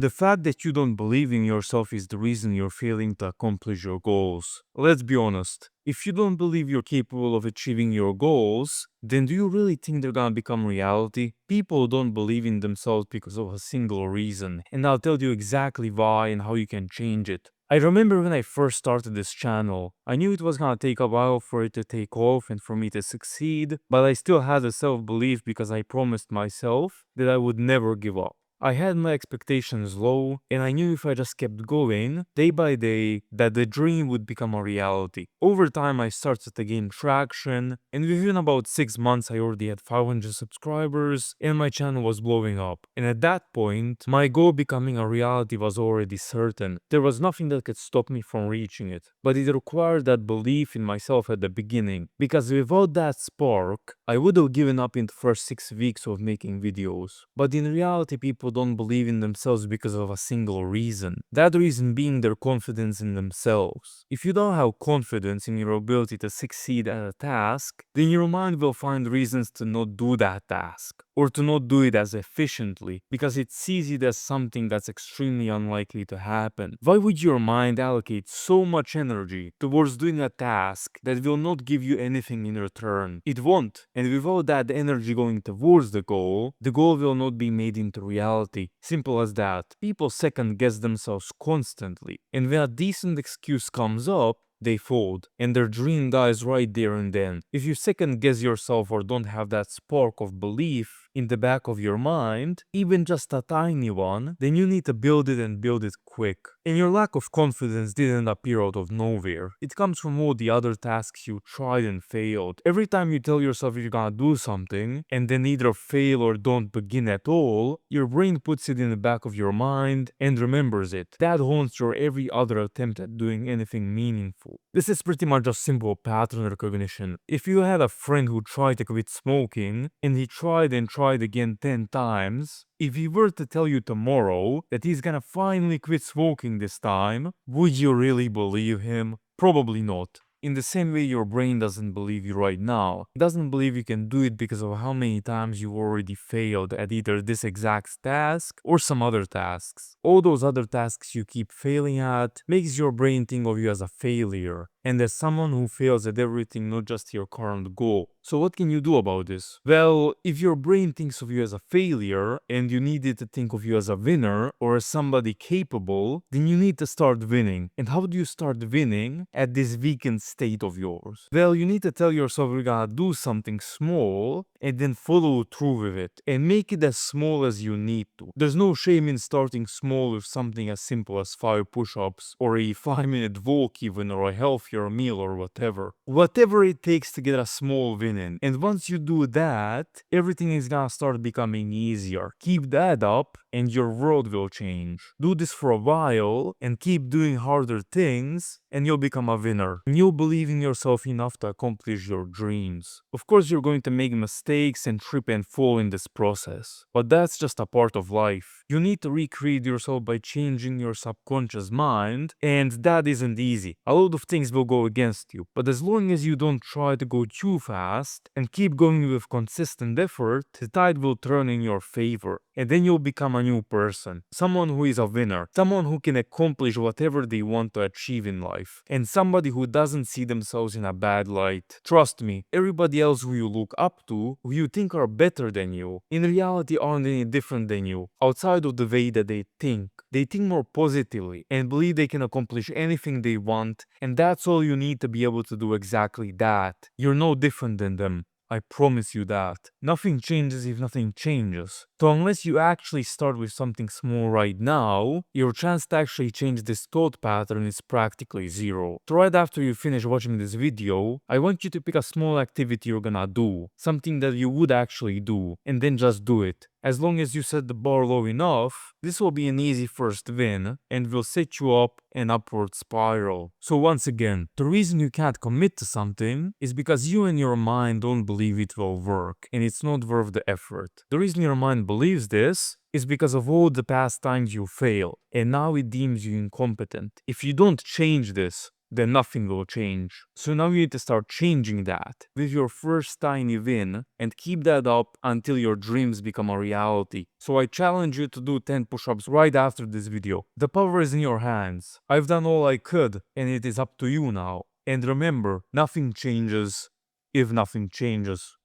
The fact that you don't believe in yourself is the reason you're failing to accomplish your goals. Let's be honest. If you don't believe you're capable of achieving your goals, then do you really think they're gonna become reality? People don't believe in themselves because of a single reason, and I'll tell you exactly why and how you can change it. I remember when I first started this channel, I knew it was gonna take a while for it to take off and for me to succeed, but I still had a self-belief because I promised myself that I would never give up. I had my expectations low, and I knew if I just kept going, day by day, that the dream would become a reality. Over time, I started to gain traction, and within about 6 months, I already had 500 subscribers, and my channel was blowing up. And at that point, my goal becoming a reality was already certain. There was nothing that could stop me from reaching it. But it required that belief in myself at the beginning, because without that spark, I would have given up in the first 6 weeks of making videos. But in reality, people don't believe in themselves because of a single reason. That reason being their confidence in themselves. If you don't have confidence in your ability to succeed at a task, then your mind will find reasons to not do that task, or to not do it as efficiently, because it sees it as something that's extremely unlikely to happen. Why would your mind allocate so much energy towards doing a task that will not give you anything in return? It won't. And without that energy going towards the goal will not be made into reality. Simple as that. People second guess themselves constantly, and when a decent excuse comes up, they fold, and their dream dies right there and then. If you second guess yourself or don't have that spark of belief in the back of your mind, even just a tiny one, then you need to build it and build it quick. And your lack of confidence didn't appear out of nowhere. It comes from all the other tasks you tried and failed. Every time you tell yourself you're gonna do something, and then either fail or don't begin at all, your brain puts it in the back of your mind and remembers it. That haunts your every other attempt at doing anything meaningful. This is pretty much a simple pattern recognition. If you had a friend who tried to quit smoking, and he tried and tried again 10 times, if he were to tell you tomorrow that he's gonna finally quit smoking this time, would you really believe him? Probably not. In the same way your brain doesn't believe you right now. It doesn't believe you can do it because of how many times you already failed at either this exact task or some other tasks. All those other tasks you keep failing at makes your brain think of you as a failure and as someone who fails at everything, not just your current goal. So what can you do about this? Well, if your brain thinks of you as a failure and you need it to think of you as a winner or as somebody capable, then you need to start winning. And how do you start winning at this weakened state of yours? Well, you need to tell yourself you're gonna do something small and then follow through with it and make it as small as you need to. There's no shame in starting small with something as simple as 5 push-ups or a 5-minute walk even, or a healthier meal or whatever. Whatever it takes to get a small win in. And once you do that, everything is gonna start becoming easier. Keep that up and your world will change. Do this for a while and keep doing harder things and you'll become a winner. And you'll believe in yourself enough to accomplish your dreams. Of course, you're going to make mistakes and trip and fall in this process, but that's just a part of life. You need to recreate yourself by changing your subconscious mind, and that isn't easy. A lot of things will go against you, but as long as you don't try to go too fast and keep going with consistent effort, the tide will turn in your favor, and then you'll become a new person. Someone who is a winner, someone who can accomplish whatever they want to achieve in life, and somebody who doesn't see themselves in a bad light. Trust me, everybody else who you look up to, who you think are better than you, in reality aren't any different than you, outside of the way that they think. They think more positively and believe they can accomplish anything they want, and that's all you need to be able to do exactly that. You're no different than them. I promise you that. Nothing changes if nothing changes. So unless you actually start with something small right now, your chance to actually change this thought pattern is practically zero. So right after you finish watching this video, I want you to pick a small activity you're gonna do, something that you would actually do, and then just do it. As long as you set the bar low enough, this will be an easy first win and will set you up an upward spiral. So once again, the reason you can't commit to something is because you and your mind don't believe it will work and it's not worth the effort. The reason your mind believes this is because of all the past times you failed and now it deems you incompetent. If you don't change this, then nothing will change. So now you need to start changing that with your first tiny win and keep that up until your dreams become a reality. So I challenge you to do 10 push-ups right after this video. The power is in your hands. I've done all I could and it is up to you now. And remember, nothing changes if nothing changes.